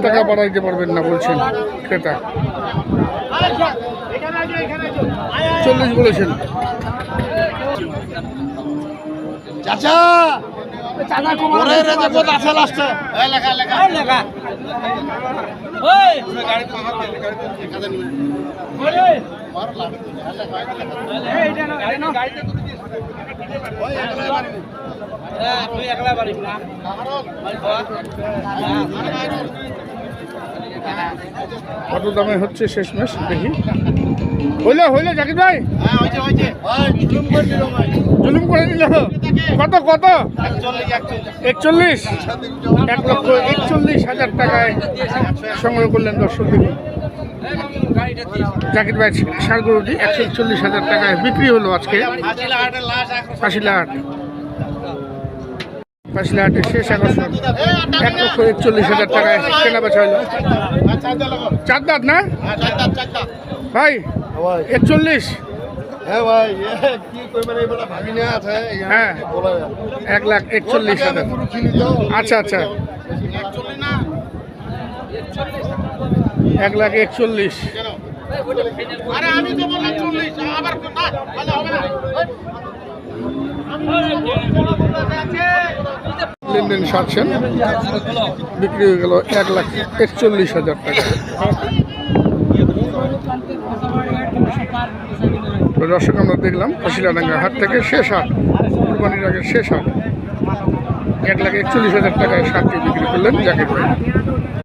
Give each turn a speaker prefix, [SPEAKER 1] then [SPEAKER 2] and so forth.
[SPEAKER 1] টাকা বাড়াইতে পারবেন না বলছেন ক্রেতা। 40 বলেছেন।
[SPEAKER 2] চাচা পরে রে দেখো আছে লাস্টে এই লেখা লেখা এই লেখা ওই গাড়ি তো আমার লেখা দেন ওরে মার লাগে এই এটা না গাড়িতে তুই দিস ওই একলা বাড়ি হ্যাঁ তুই একলা বাড়ি না
[SPEAKER 1] কত দামে হচ্ছে শেষমেশ দেখি। হইলে জাকির ভাই
[SPEAKER 2] হ্যাঁ হইছে ভাই
[SPEAKER 1] জুলুম করে দিল। কত 41 1,41,000 টাকায় সংগ্রহ করলেন দর্শক। দেখুন জাকির ভাই ষাঁড় গরুটি 141,000 টাকায় বিক্রি হলো আজকে। পাঁচিলাহাটের শেষ আকর্ষণ 1,41,000 টাকায় কেনা বেচা হলো। চার দাঁত না ভাই 41?
[SPEAKER 2] হ্যাঁ ভাই কি কইবেন এই বড় ভাগিনা আছে
[SPEAKER 1] হ্যাঁ 1,41,000। আচ্ছা
[SPEAKER 2] 41 না
[SPEAKER 1] 1,41,000।
[SPEAKER 2] আরে আমি তো বললাম 40 আবার না তাহলে হবে না।
[SPEAKER 1] লেনদেন সারছেন, বিক্রি হয়ে গেল 1,41,000 টাকা। দর্শক আমরা দেখলাম পাঁচিলাডাঙ্গা হাট থেকে শেষ হাট, কুরবানির আগে শেষ হাট। 1,41,000 টাকায় ষাঁড়টি বিক্রি করলেন জাকির ভাই।